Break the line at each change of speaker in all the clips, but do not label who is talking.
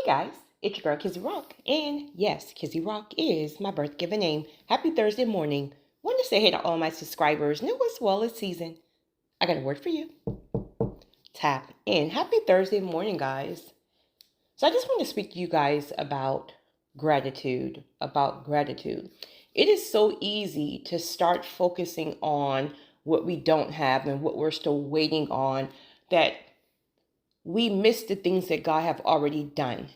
Guys, it's your girl Kizzy Rock, and yes, Kizzy Rock is my birth given name. Happy Thursday morning. Want to say hey to all my subscribers, new as well as seasoned. I got a word for you. Tap in. Happy Thursday morning, guys. So I just want to speak to you guys about gratitude. It is so easy to start focusing on what we don't have and what we're still waiting on, that we miss the things that God have already done.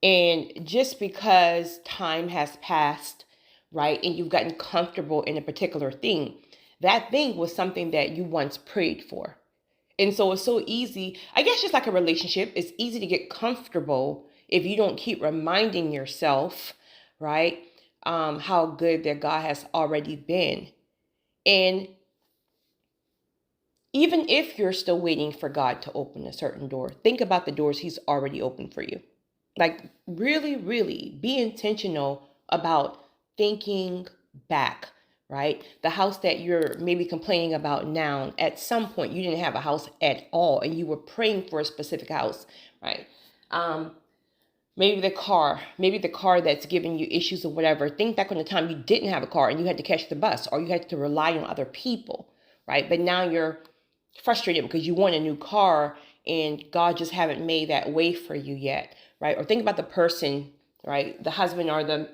And just because time has passed, right, and you've gotten comfortable in a particular thing, that thing was something that you once prayed for. And so it's so easy, I guess, just like a relationship, it's easy to get comfortable if you don't keep reminding yourself, right, how good that God has already been. And even if you're still waiting for God to open a certain door, think about the doors He's already opened for you. Like, really, really be intentional about thinking back, right? The house that you're maybe complaining about now, at some point you didn't have a house at all and you were praying for a specific house, right? Maybe the car that's giving you issues or whatever. Think back on the time you didn't have a car and you had to catch the bus or you had to rely on other people, right? But now you're frustrated because you want a new car and God just haven't made that way for you yet, right? Or think about the person, right? The husband or the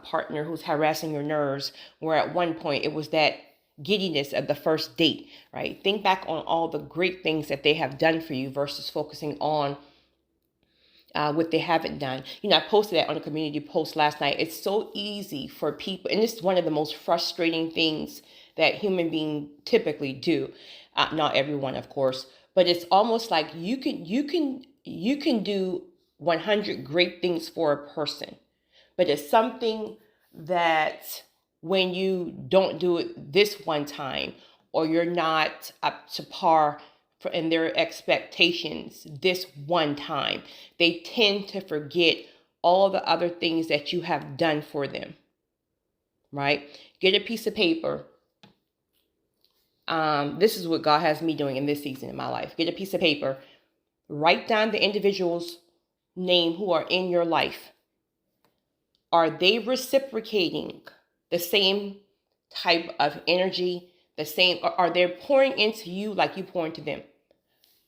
partner who's harassing your nerves, where at one point it was that giddiness of the first date, right? Think back on all the great things that they have done for you versus focusing on what they haven't done. I posted that on a community post last night. It's so easy for people, and this is one of the most frustrating things that human beings typically do. Not everyone, of course, but it's almost like you can do 100 great things for a person, but it's something that when you don't do it this one time, or you're not up to par in their expectations this one time, they tend to forget all the other things that you have done for them, right? Get a piece of paper. This is what God has me doing in this season in my life. Get a piece of paper. Write down the individual's name who are in your life. Are they reciprocating the same type of energy? Are they pouring into you like you pour into them?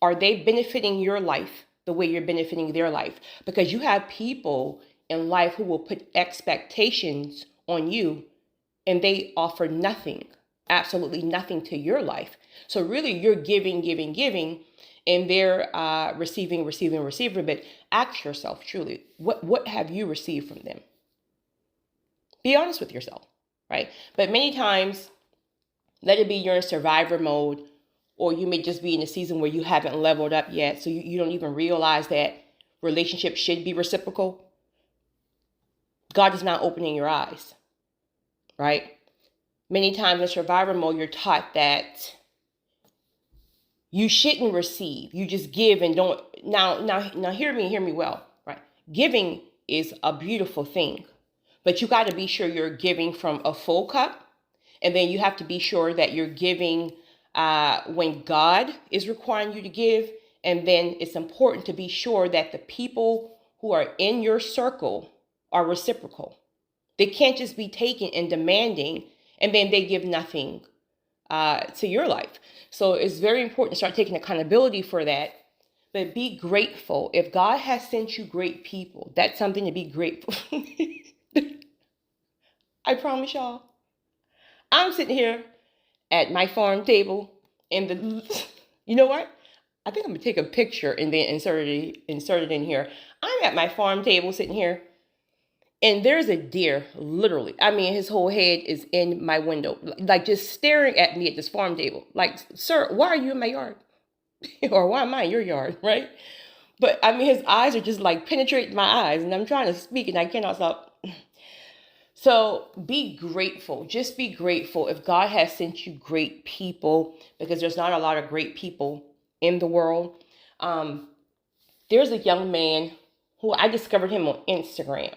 Are they benefiting your life the way you're benefiting their life? Because you have people in life who will put expectations on you and they offer nothing, absolutely nothing to your life. So really you're giving, and they're receiving. But ask yourself truly, what have you received from them? Be honest with yourself, right? But many times, let it be you're in survivor mode, or you may just be in a season where you haven't leveled up yet, so you don't even realize that relationships should be reciprocal. God is not opening your eyes, right? Many times in survivor mode, you're taught that you shouldn't receive. You just give and don't. Now hear me well, right? Giving is a beautiful thing, but you got to be sure you're giving from a full cup, and then you have to be sure that you're giving when God is requiring you to give. And then it's important to be sure that the people who are in your circle are reciprocal. They can't just be taking and demanding, and then they give nothing to your life. So it's very important to start taking accountability for that. But be grateful. If God has sent you great people, that's something to be grateful. I promise y'all. I'm sitting here at my farm table, and you know what? I think I'm gonna take a picture and then insert it in here. I'm at my farm table sitting here, and there's a deer, literally. I mean, his whole head is in my window, like just staring at me at this farm table. Like, sir, why are you in my yard? Or why am I in your yard, right? But I mean, his eyes are just like penetrating my eyes, and I'm trying to speak and I cannot stop. So be grateful. Just be grateful if God has sent you great people, because there's not a lot of great people in the world. There's a young man who I discovered him on Instagram,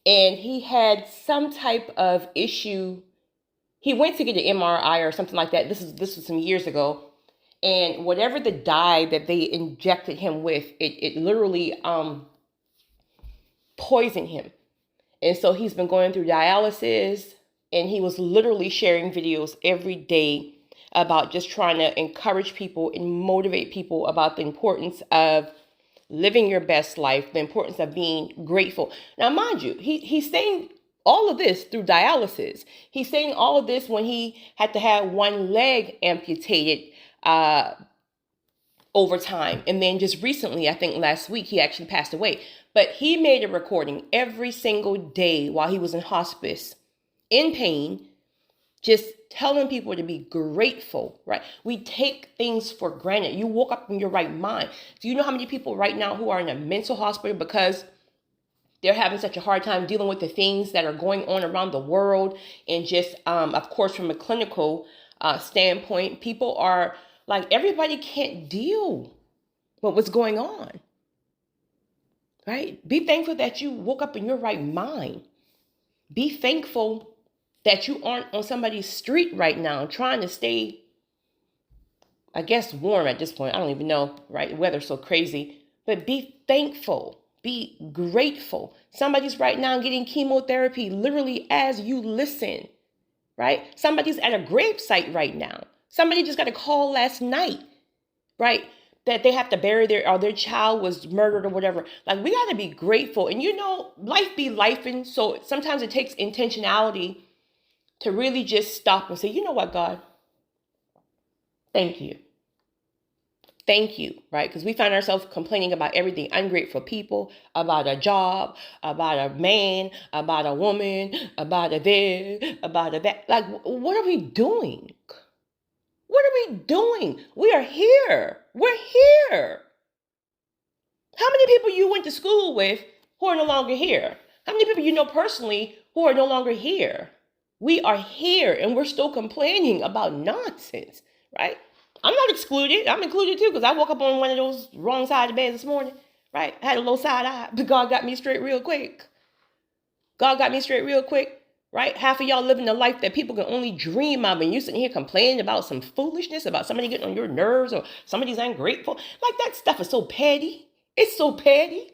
and he had some type of issue. He went to get an MRI or something like that. This was some years ago. And whatever the dye that they injected him with, it literally poisoned him. And so he's been going through dialysis, and he was literally sharing videos every day about just trying to encourage people and motivate people about the importance of living your best life, the importance of being grateful. Now, mind you, he's saying all of this through dialysis. He's saying all of this when he had to have one leg amputated over time. And then just recently, I think last week, he actually passed away. But he made a recording every single day while he was in hospice, in pain, just telling people to be grateful, right? We take things for granted. You woke up in your right mind. Do you know how many people right now who are in a mental hospital because they're having such a hard time dealing with the things that are going on around the world? And just, of course, from a clinical standpoint, people are like, everybody can't deal with what's going on, right? Be thankful that you woke up in your right mind. Be thankful that you aren't on somebody's street right now trying to stay, I guess, warm at this point. I don't even know, right? The weather's so crazy. But be thankful. Be grateful. Somebody's right now getting chemotherapy literally as you listen, right? Somebody's at a gravesite right now. Somebody just got a call last night, right? That they have to bury their child was murdered or whatever. Like, we got to be grateful. And life be lifing. So sometimes it takes intentionality to really just stop and say, you know what, God, thank you. Thank you, right? Because we find ourselves complaining about everything. Ungrateful people, about a job, about a man, about a woman, about a this, about a that. Like, what are we doing? What are we doing? We are here. We're here. How many people you went to school with who are no longer here? How many people you know personally who are no longer here? We are here, and we're still complaining about nonsense, right? I'm not excluded. I'm included too, because I woke up on one of those wrong side of bed this morning, right? I had a little side eye, but God got me straight real quick. God got me straight real quick, right? Half of y'all living a life that people can only dream of, and you sitting here complaining about some foolishness, about somebody getting on your nerves, or somebody's ungrateful. Like, that stuff is so petty. It's so petty.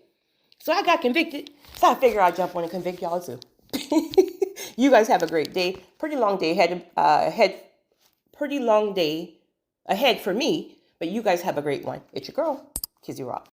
So I got convicted. So I figure I'd jump on and convict y'all too. You guys have a great day. Pretty long day ahead for me, but you guys have a great one. It's your girl, Kizzy Rock.